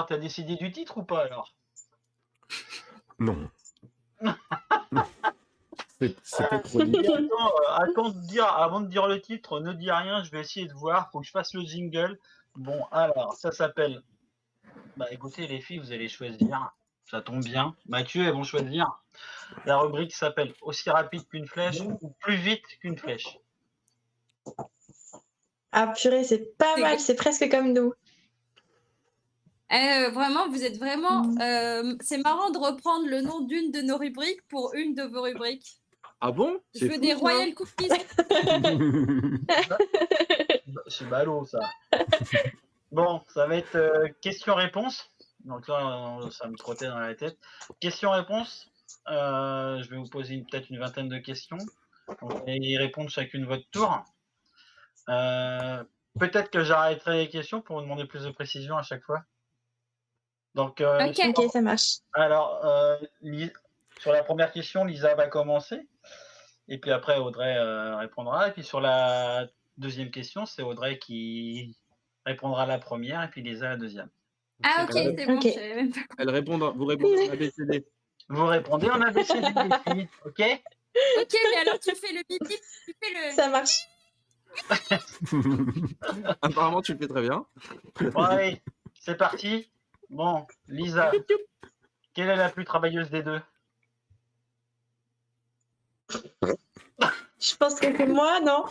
Lisa, t'as décidé du titre ou pas alors? Non. C'était trop Et difficile. attends de dire, avant de dire le titre, ne dis rien, je vais essayer de voir, faut que je fasse le jingle. Bon, alors, ça s'appelle. Bah écoutez, les filles, vous allez choisir. Ça tombe bien. Mathieu, elles vont choisir. La rubrique s'appelle Aussi rapide qu'une flèche ou Plus vite qu'une flèche. Ah purée, c'est pas mal, c'est presque comme nous. Vraiment, vous êtes vraiment. C'est marrant de reprendre le nom d'une de nos rubriques pour une de vos rubriques. Ah bon? Je veux des Royal Cookies. C'est ballot, ça. Bon, ça va être question-réponse. Donc là, ça me trottait dans la tête. Question-réponse. Je vais vous poser peut-être une vingtaine de questions. Vous allez y répondre chacune votre tour. Peut-être que j'arrêterai les questions pour vous demander plus de précision à chaque fois. Donc, Ok, ça marche. alors, sur la première question, Lisa va commencer. Et puis après, Audrey répondra. Et puis sur la deuxième question, c'est Audrey qui répondra à la première et puis Lisa à la deuxième. Ah, ok, c'est bon, Ok. je savais même pas. Vous répondez en ABCD. Vous répondez en ABCD, les filles, ok? Ok, mais alors tu fais le bip bip, tu fais le. Ça marche. Apparemment, tu le fais très bien. Bon, allez, c'est parti. Bon, Lisa, quelle est la plus travailleuse des deux? Je pense que c'est moi, non?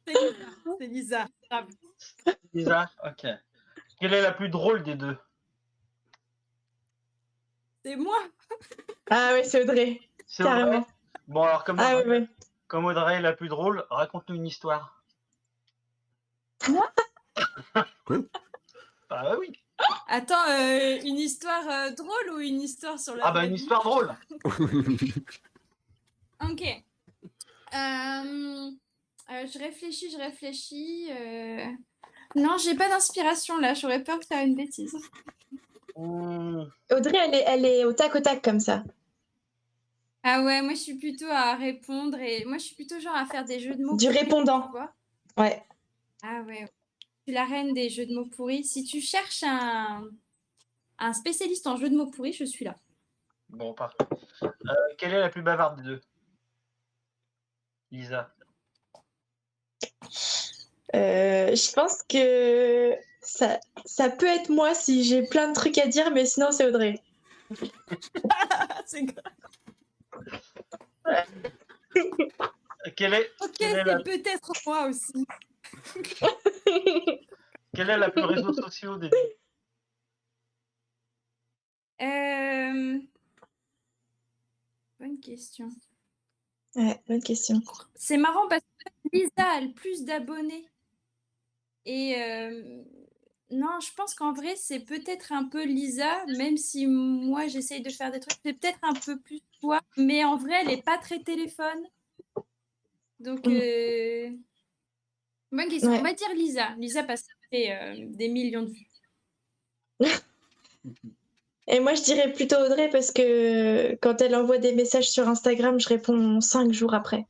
C'est Lisa. Bravo. Lisa, ok. Quelle est la plus drôle des deux? C'est moi. Ah oui, c'est Audrey. C'est Carrément. Audrey. Bon, alors comme Ah Audrey, oui. comme Audrey est la plus drôle, raconte-nous une histoire. Moi? Ah oui. Attends, une histoire drôle ou une histoire sur la. Ah bah une histoire drôle. Ok. Je réfléchis. Non, j'ai pas d'inspiration là. J'aurais peur de faire une bêtise. Audrey, elle est au tac comme ça. Ah ouais, moi je suis plutôt à répondre et moi je suis plutôt genre à faire des jeux de mots. Du pourris, répondant. tu vois. Ouais. Ah ouais. Je suis la reine des jeux de mots pourris. Si tu cherches un spécialiste en jeux de mots pourris, je suis là. Bon, parfait. Quelle est la plus bavarde des deux? Lisa. Je pense que ça peut être moi si j'ai plein de trucs à dire, mais sinon c'est Audrey. C'est grave. Quelle est c'est peut-être moi aussi. quelle est la plus réseaux sociaux des deux? Bonne question. Ouais, bonne question. C'est marrant parce que Lisa a le plus d'abonnés. Et non, je pense qu'en vrai, c'est peut-être un peu Lisa, même si moi, j'essaye de faire des trucs. C'est peut-être un peu plus toi, mais en vrai, elle n'est pas très téléphone. Donc, bonne question. Ouais. On va dire Lisa. Lisa parce qu'elle fait des millions de vues. Et moi je dirais plutôt Audrey parce que quand elle envoie des messages sur Instagram, je réponds 5 jours après.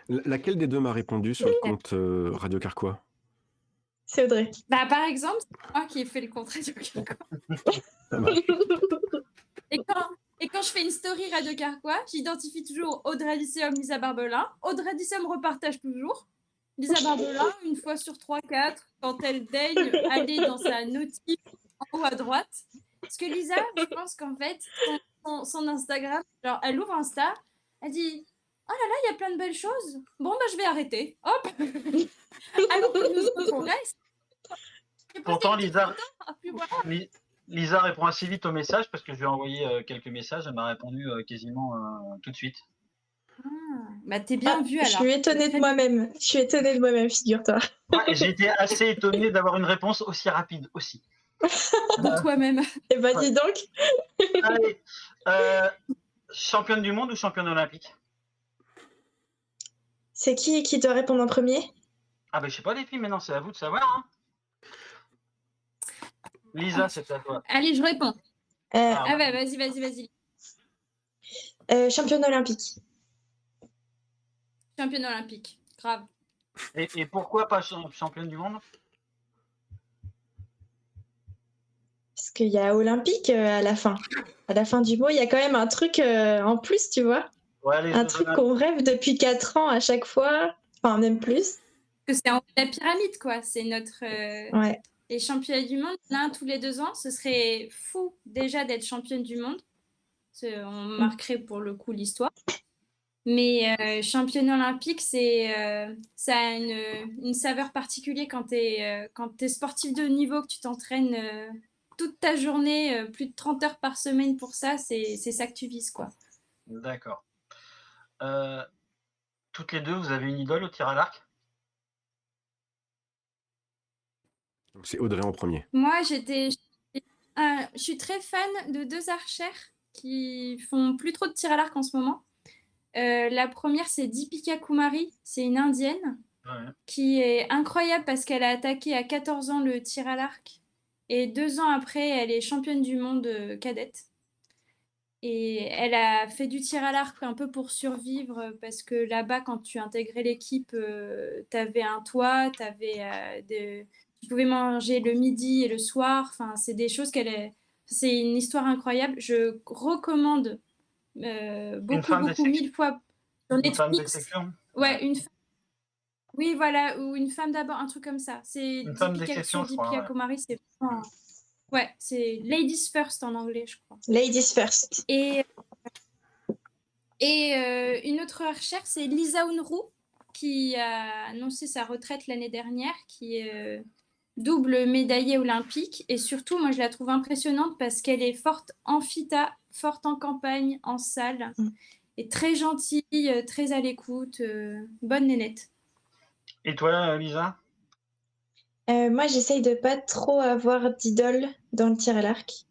Laquelle des deux m'a répondu sur le compte Radio Carquois? C'est Audrey. Bah, par exemple, c'est moi qui ai fait le contraire de Carquois. Ça marche. Et quand je fais une story Radio Carquois, j'identifie toujours Audrey Lyceum, Lisa Barbelin. Audrey Lyceum repartage toujours. Lisa Barbelin, une fois sur 3-4, quand elle daigne aller dans sa notif en haut à droite. Parce que Lisa, je pense qu'en fait, son Instagram, genre, elle ouvre Insta, elle dit « Oh là là, il y a plein de belles choses. Bon, bah, je vais arrêter. » Hop. Alors que nous autres, on reste. Pourtant, Lisa, Puis voilà. Lisa répond assez vite aux messages parce que je lui ai envoyé quelques messages. Elle m'a répondu quasiment tout de suite. Bah, t'es bien vu alors. Je suis étonnée de moi-même. Je suis étonnée de moi-même, figure-toi. Ouais, j'ai été assez étonné d'avoir une réponse aussi rapide aussi. De toi-même. Et bah dis donc. Allez, championne du monde ou championne olympique? C'est qui doit répondre en premier? Ah ben je sais pas les filles, mais non, c'est à vous de savoir. Hein. Lisa, c'est à toi. Allez, je réponds. Ah bah vas-y. Championne olympique. Championne olympique. Grave. Et pourquoi pas championne du monde? Parce qu'il y a olympique à la fin. À la fin du mot, il y a quand même un truc en plus, tu vois. Ouais, les Un Jeux truc Olympiques. qu'on rêve depuis 4 ans à chaque fois. Enfin, même plus. Que c'est en haut de la pyramide, quoi. C'est notre. Ouais. Les championnats du monde, l'un tous les 2 ans, ce serait fou déjà d'être championne du monde. On marquerait pour le coup l'histoire. Mais championne olympique, ça a une saveur particulière quand tu es sportif de haut niveau, que tu t'entraînes toute ta journée, plus de 30 heures par semaine pour ça, c'est ça que tu vises, quoi. D'accord. Toutes les deux, vous avez une idole au tir à l'arc? Donc c'est Audrey en premier. Moi, je suis très fan de 2 archères qui font plus trop de tir à l'arc en ce moment. La première, c'est Deepika Kumari, c'est une indienne Ouais. qui est incroyable parce qu'elle a attaqué à 14 ans le tir à l'arc et 2 ans après, elle est championne du monde cadette. Et elle a fait du tir à l'arc un peu pour survivre parce que là-bas, quand tu intégrais l'équipe, tu avais un toit, tu pouvais manger le midi et le soir. Enfin, c'est des choses c'est une histoire incroyable. Je recommande Une beaucoup, femme beaucoup, d'exception. 1000 fois sur Une femme Netflix. d'exception. Ouais, oui, voilà, ou une femme d'abord, un truc comme ça. C'est Une femme Deepika d'exception, je crois. Deepika Ouais. Kumari, c'est vraiment. Ouais, c'est Ladies First en anglais, je crois. Ladies first. Et une autre archère, c'est Lisa Unruh, qui a annoncé sa retraite l'année dernière, qui est double médaillée olympique. Et surtout, moi, je la trouve impressionnante parce qu'elle est forte en fita, forte en campagne, en salle, et très gentille, très à l'écoute, bonne nénette. Et toi, Lisa? Moi, j'essaye de pas trop avoir d'idole dans le tir à l'arc.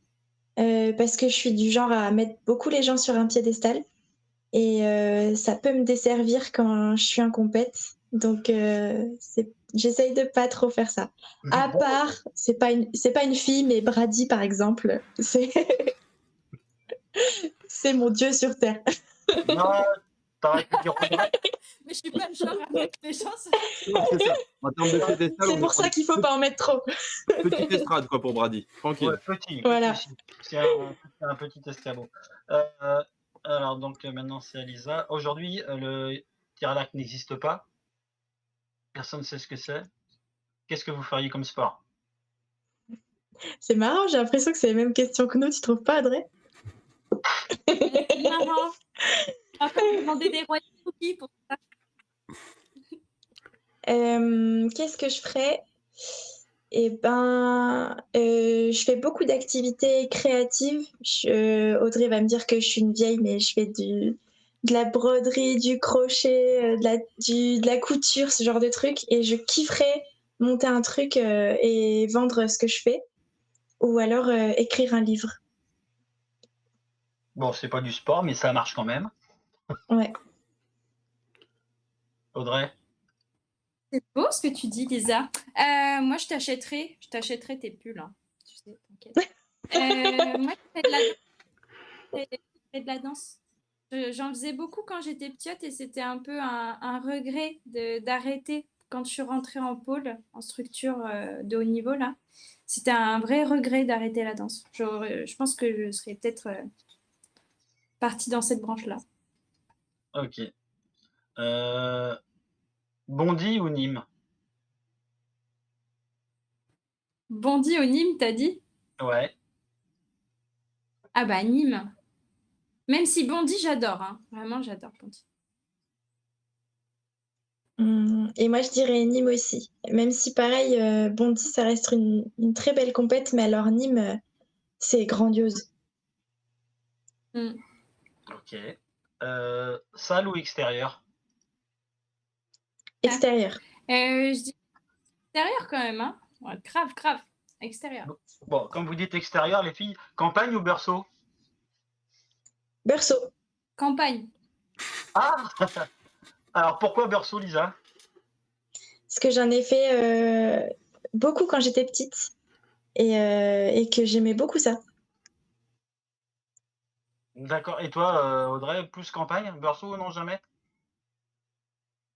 Parce que je suis du genre à mettre beaucoup les gens sur un piédestal. Et ça peut me desservir quand je suis en compète. Donc, j'essaye de pas trop faire ça. À part, c'est pas une fille, mais Brady, par exemple, c'est mon dieu sur Terre. Non, t'aurais pu dire Audrey. Mais je suis pas le genre à mettre les gens. Non, c'est ça. En termes de piédestal, C'est pour ça qu'il faut pas en mettre trop. Petite estrade, quoi, pour Brady. Tranquille. Ouais, petit. Voilà. Petit. C'est un petit escabeau. Alors, donc, maintenant, c'est à Lisa. Aujourd'hui, le tir à l'arc n'existe pas. Personne ne sait ce que c'est. Qu'est-ce que vous feriez comme sport? C'est marrant, j'ai l'impression que c'est les mêmes questions que nous, tu trouves pas, Audrey? C'est marrant. On va demander des royaumes cookies pour ça. Qu'est-ce que je ferais? Eh ben, je fais beaucoup d'activités créatives. Audrey va me dire que je suis une vieille, mais je fais de la broderie, du crochet, de la couture, ce genre de trucs. Et je kifferais monter un truc et vendre ce que je fais. Ou alors écrire un livre. Bon, c'est pas du sport, mais ça marche quand même. Ouais. Audrey? C'est beau ce que tu dis, Lisa. Moi, je t'achèterais tes pulls. Hein. Tu sais, t'inquiète. Moi, je fais de la danse. J'en faisais beaucoup quand j'étais petite et c'était un peu un regret d'arrêter quand je suis rentrée en pôle, en structure de haut niveau là. C'était un vrai regret d'arrêter la danse. Je pense que je serais peut-être partie dans cette branche-là. Ok. Bondy ou Nîmes? Bondy au Nîmes, t'as dit? Ouais. Ah bah Nîmes. Même si Bondy, j'adore. Hein. Vraiment, j'adore Bondy. Et moi, je dirais Nîmes aussi. Même si, pareil, Bondy, ça reste une très belle compète, mais alors Nîmes, c'est grandiose. Ok. Salle ou extérieur? Extérieur. Je dis extérieur quand même. Hein. Ouais, grave. Extérieur. Bon, comme vous dites extérieur, les filles, campagne ou berceau? Berceau. Campagne. Ah! Alors pourquoi berceau, Lisa? Parce que j'en ai fait beaucoup quand j'étais petite et que j'aimais beaucoup ça. D'accord. Et toi, Audrey, plus campagne? Berceau, non, jamais?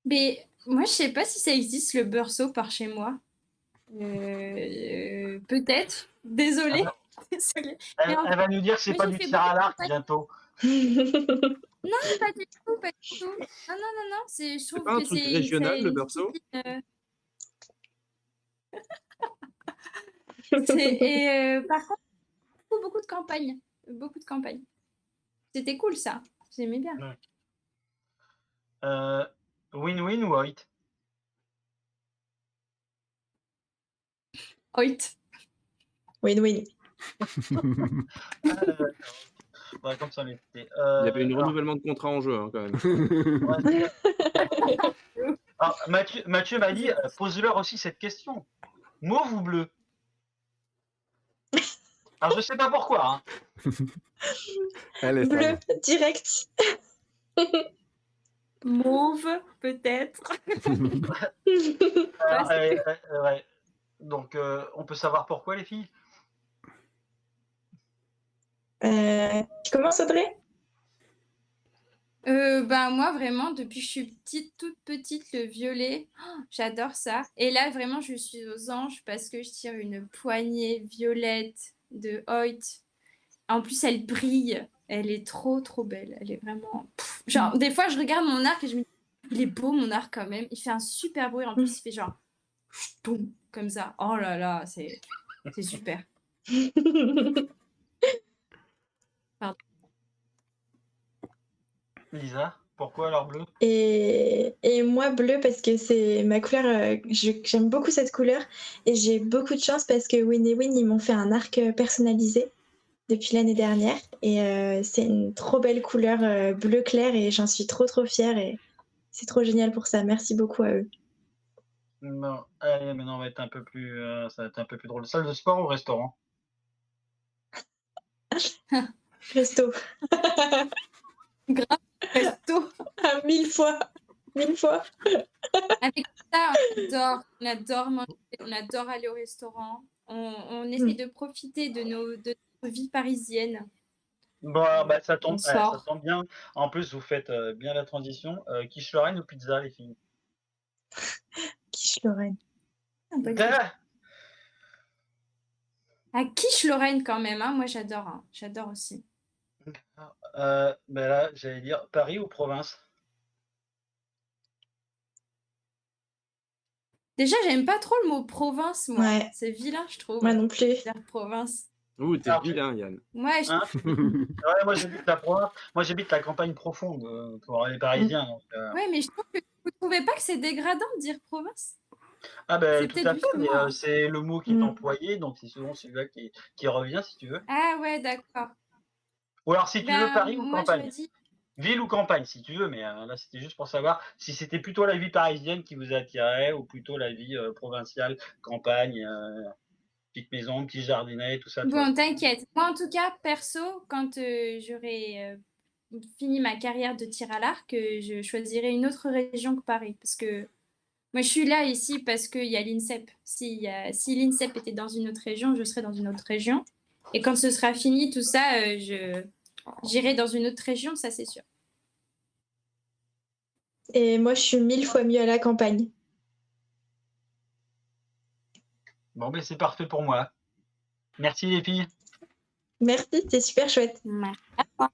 Mais moi, je sais pas si ça existe le beurceau par chez moi. Peut-être. Désolée. Désolée. Mais en Elle va nous dire que c'est moi, pas j'ai du fait tir à beaucoup de l'arc campagnes. bientôt. Non, pas du tout, pas du tout. Non, non, non, non. Je C'est trouve pas un que truc c'est régional, le une beurceau? discipline. Et par contre, beaucoup de campagnes. Beaucoup de campagnes. C'était cool ça. J'aimais bien. Win-win ou Hoyt? Hoyt. Win-win. Ouais, comme ça l'était. Il y avait un renouvellement de contrat en jeu, hein, quand même. Alors, Mathieu m'a dit, pose-leur aussi cette question. Mauve ou bleu? Alors, je sais pas pourquoi. Hein. Elle est Bleu, fan. direct. Mauve, peut-être. Alors, Ouais, ouais. Donc, on peut savoir pourquoi, les filles? Tu commences, Audrey? Ben moi vraiment depuis que je suis petite, toute petite, le violet, j'adore ça. Et là vraiment je suis aux anges parce que je tire une poignée violette de Hoyt. En plus elle brille, elle est trop trop belle, elle est vraiment. Genre des fois je regarde mon arc et je me dis il est beau mon arc quand même. Il fait un super bruit en plus il fait genre boum comme ça. Oh là là c'est super. Lisa, pourquoi alors bleu? Et moi, bleu, parce que c'est ma couleur. J'aime beaucoup cette couleur. Et j'ai beaucoup de chance parce que Win et Win, ils m'ont fait un arc personnalisé depuis l'année dernière. Et c'est une trop belle couleur bleu clair. Et j'en suis trop, trop fière. Et c'est trop génial pour ça. Merci beaucoup à eux. Non, allez, maintenant on va être un peu plus, ça va être un peu plus drôle. Salle de sport ou restaurant? Resto. Grave resto. Ah, 1000 fois. 1000 fois. Avec ça, on adore manger, on adore aller au restaurant. On essaie de profiter de notre vie parisienne. Bon, bah, ça tombe, On sort. ça tombe bien. En plus, vous faites bien la transition. Quiche Lorraine ou pizza, les filles? Quiche Lorraine. Ah, À quiche Lorraine quand même, hein. Moi j'adore, hein. J'adore aussi. bah là, j'allais dire Paris ou province? Déjà, j'aime pas trop le mot province, moi. Ouais. C'est vilain, je trouve. Moi non plus. Dire province. Ouh, t'es Alors, vilain, Yann. Ouais, Hein? Ouais, moi j'habite la province. Moi j'habite la campagne profonde pour les Parisiens. Donc, ouais, mais je trouve que vous trouvez pas que c'est dégradant de dire province? Ah ben C'est tout peut-être à fait, juste mais moi, hein. c'est le mot qui est employé, donc c'est souvent celui-là qui revient si tu veux. Ah ouais, d'accord. Ou alors si tu veux Ben, Paris ou moi je me campagne. dis, Ville ou campagne si tu veux, mais là c'était juste pour savoir si c'était plutôt la vie parisienne qui vous attirait ou plutôt la vie provinciale, campagne, petite maison, petit jardinet, tout ça. Tu vois. bon, t'inquiète. Moi, en tout cas, perso, quand j'aurai fini ma carrière de tir à l'arc, je choisirai une autre région que Paris. Parce que moi, je suis là ici parce qu'il y a l'INSEP. Si l'INSEP était dans une autre région, je serais dans une autre région. Et quand ce sera fini, tout ça, j'irai dans une autre région, ça c'est sûr. Et moi, je suis 1000 fois mieux à la campagne. Bon ben c'est parfait pour moi. Merci les filles. Merci, c'était super chouette. Ouais.